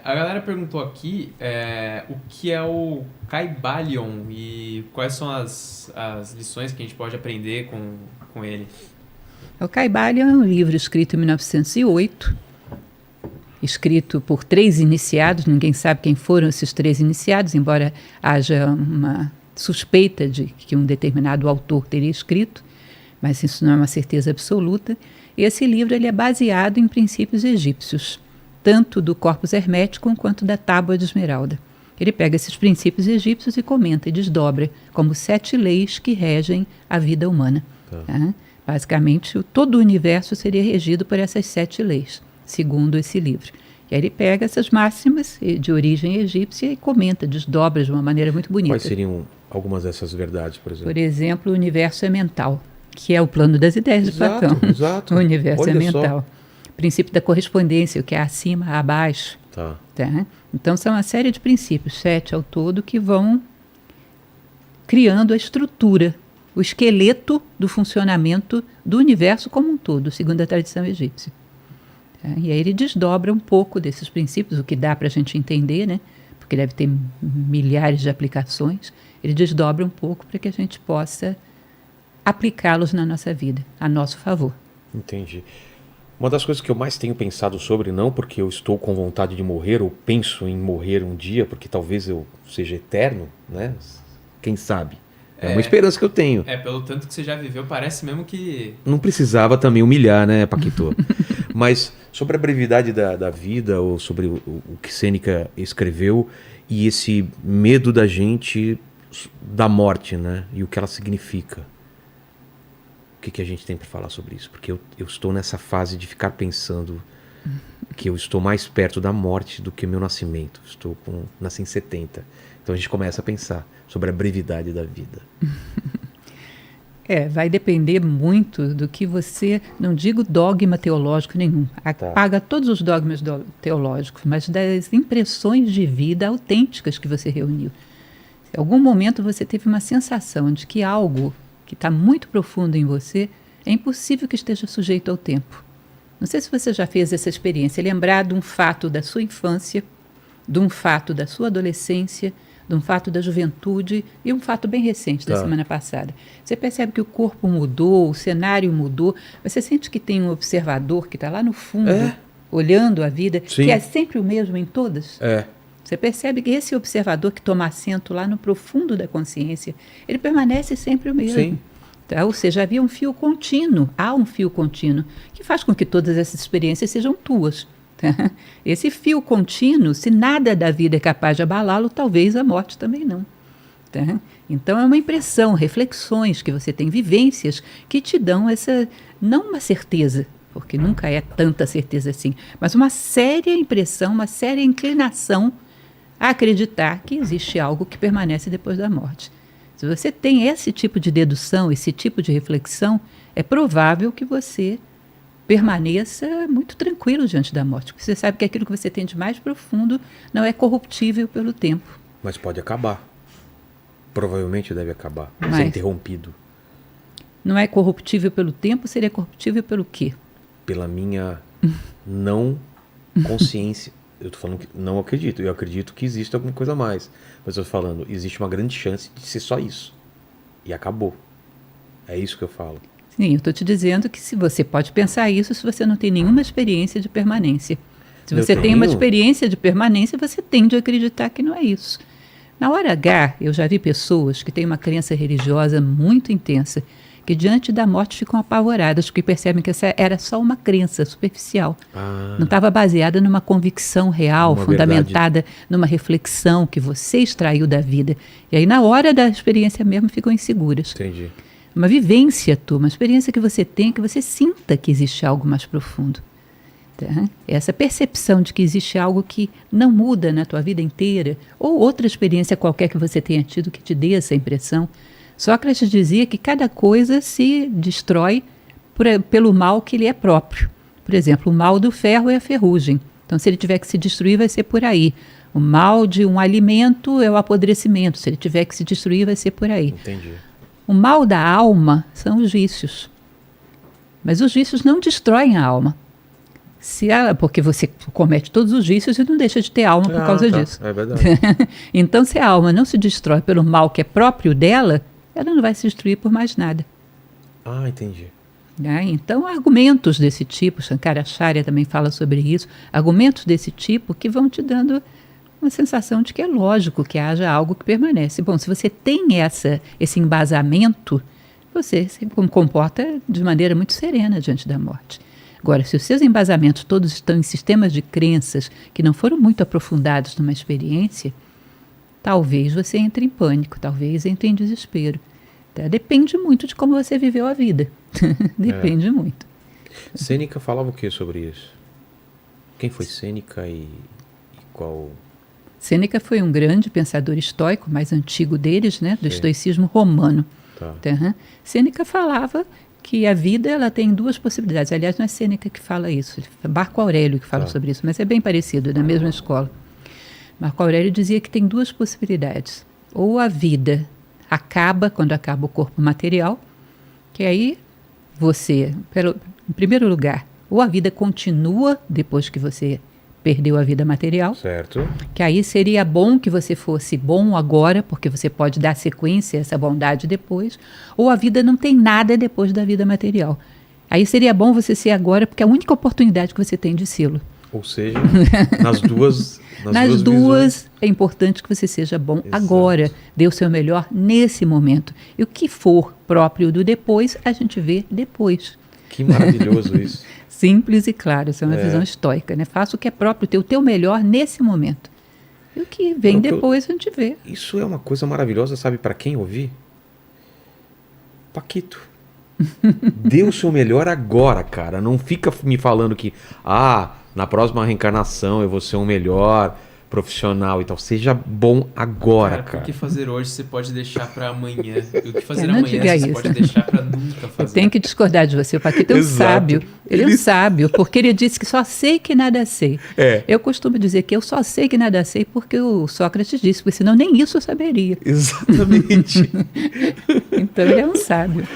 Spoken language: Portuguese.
A galera perguntou aqui o que é o Kybalion e quais são as lições que a gente pode aprender com ele. O Kybalion é um livro escrito em 1908, escrito por 3 iniciados. Ninguém sabe quem foram esses 3 iniciados, embora haja uma suspeita de que um determinado autor teria escrito, mas isso não é uma certeza absoluta. E esse livro ele é baseado em princípios egípcios, tanto do Corpus Hermeticum quanto da Tábua de Esmeralda. Ele pega esses princípios egípcios e comenta e desdobra como 7 leis que regem a vida humana. Tá? Basicamente, todo o universo seria regido por essas 7 leis, segundo esse livro. E aí ele pega essas máximas de origem egípcia e comenta, desdobra de uma maneira muito bonita. Quais seriam algumas dessas verdades, por exemplo? Por exemplo, o universo é mental, que é o plano das ideias de Platão. Exato. O universo Olha é mental. Só. O princípio da correspondência, o que é acima, abaixo. Tá. Então, são uma série de princípios, 7 ao todo, que vão criando a estrutura, o esqueleto do funcionamento do universo como um todo, segundo a tradição egípcia. E aí ele desdobra um pouco desses princípios, o que dá para a gente entender, né? Porque deve ter milhares de aplicações. Ele desdobra um pouco para que a gente possa aplicá-los na nossa vida, a nosso favor. Entendi. Uma das coisas que eu mais tenho pensado sobre, não porque eu estou com vontade de morrer ou penso em morrer um dia, porque talvez eu seja eterno, né? Quem sabe? É uma esperança que eu tenho. Pelo tanto que você já viveu, parece mesmo que... Não precisava também humilhar, né, Paquito? Mas sobre a brevidade da vida, ou sobre o que Sêneca escreveu, e esse medo da gente da morte, né? E o que ela significa. O que a gente tem para falar sobre isso? Porque eu estou nessa fase de ficar pensando que eu estou mais perto da morte do que meu nascimento. Nasci em 70. Então a gente começa a pensar sobre a brevidade da vida. Vai depender muito do que você, não digo dogma teológico nenhum, apaga todos os dogmas teológicos, mas das impressões de vida autênticas que você reuniu. Em algum momento você teve uma sensação de que algo que está muito profundo em você, é impossível que esteja sujeito ao tempo. Não sei se você já fez essa experiência, lembrar de um fato da sua infância, de um fato da sua adolescência, de um fato da juventude e um fato bem recente da semana passada. Você percebe que o corpo mudou, o cenário mudou, você sente que tem um observador que está lá no fundo, olhando a vida, Sim. que é sempre o mesmo em todas? Você percebe que esse observador que toma assento lá no profundo da consciência, ele permanece sempre o mesmo. Sim. Tá? Ou seja, havia um fio contínuo, há um fio contínuo, que faz com que todas essas experiências sejam tuas. Tá? Esse fio contínuo, se nada da vida é capaz de abalá-lo, talvez a morte também não. Tá? Então é uma impressão, reflexões que você tem, vivências que te dão essa, não uma certeza, porque nunca é tanta certeza assim, mas uma séria impressão, uma séria inclinação a acreditar que existe algo que permanece depois da morte. Se você tem esse tipo de dedução, esse tipo de reflexão, é provável que você permaneça muito tranquilo diante da morte, porque você sabe que aquilo que você tem de mais profundo não é corruptível pelo tempo. Mas pode acabar. Provavelmente deve acabar, Mas ser interrompido. Não é corruptível pelo tempo, seria corruptível pelo quê? Pela minha não consciência. Eu estou falando que não acredito. Eu acredito que existe alguma coisa a mais. Mas eu estou falando, existe uma grande chance de ser só isso. E acabou. É isso que eu falo. Sim, eu estou te dizendo que se você pode pensar isso se você não tem nenhuma experiência de permanência. Se você tem uma experiência de permanência, você tende a acreditar que não é isso. Na hora H, eu já vi pessoas que têm uma crença religiosa muito intensa, que diante da morte ficam apavoradas, porque percebem que essa era só uma crença superficial. Não estava baseada numa convicção real, fundamentada numa reflexão que você extraiu da vida. E aí, na hora da experiência mesmo, ficam inseguras. Entendi. Uma vivência tua, uma experiência que você tem, que você sinta que existe algo mais profundo. Tá? Essa percepção de que existe algo que não muda na tua vida inteira, ou outra experiência qualquer que você tenha tido que te dê essa impressão. Sócrates dizia que cada coisa se destrói pelo mal que lhe é próprio. Por exemplo, o mal do ferro é a ferrugem. Então, se ele tiver que se destruir, vai ser por aí. O mal de um alimento é o apodrecimento. Se ele tiver que se destruir, vai ser por aí. Entendi. O mal da alma são os vícios. Mas os vícios não destroem a alma. Porque você comete todos os vícios e não deixa de ter alma por causa disso. É verdade. Então, se a alma não se destrói pelo mal que é próprio dela, ela não vai se destruir por mais nada. Ah, entendi. Né? Então, argumentos desse tipo, Shankaracharya também fala sobre isso, argumentos desse tipo que vão te dando uma sensação de que é lógico que haja algo que permanece. Bom, se você tem esse embasamento, você se comporta de maneira muito serena diante da morte. Agora, se os seus embasamentos todos estão em sistemas de crenças que não foram muito aprofundados numa experiência, talvez você entre em pânico, talvez entre em desespero. Tá? Depende muito de como você viveu a vida. Depende muito. Sêneca falava o que sobre isso? Quem foi Sêneca e qual... Sêneca foi um grande pensador estoico, mais antigo deles, né, do estoicismo romano. Tá. Sêneca falava que a vida ela tem duas possibilidades. Aliás, não é Sêneca que fala isso, é Marco Aurélio que fala sobre isso, mas é bem parecido, da mesma escola. Marco Aurélio dizia que tem duas possibilidades. Ou a vida acaba quando acaba o corpo material, que aí você, em primeiro lugar, ou a vida continua depois que você perdeu a vida material, certo, que aí seria bom que você fosse bom agora, porque você pode dar sequência a essa bondade depois, ou a vida não tem nada depois da vida material. Aí seria bom você ser agora, porque é a única oportunidade que você tem de sê-lo. Ou seja, nas duas duas é importante que você seja bom agora, dê o seu melhor nesse momento. E o que for próprio do depois, a gente vê depois. Que maravilhoso isso. Simples e claro, isso é uma visão estoica, né? Faça o que é próprio, ter o teu melhor nesse momento. E o que vem depois a gente vê. Isso é uma coisa maravilhosa, sabe para quem ouvir? Paquito. Dê o seu melhor agora, cara. Não fica me falando que, na próxima reencarnação eu vou ser um melhor profissional e tal. Seja bom agora, cara. O que fazer hoje você pode deixar para amanhã. E o que fazer não amanhã diga você isso. pode deixar para nunca fazer. Eu tenho que discordar de você. O Paquito é um sábio. Ele é um sábio, porque ele disse que só sei que nada sei. Eu costumo dizer que eu só sei que nada sei porque o Sócrates disse, porque senão nem isso eu saberia. Exatamente. Então ele é um sábio.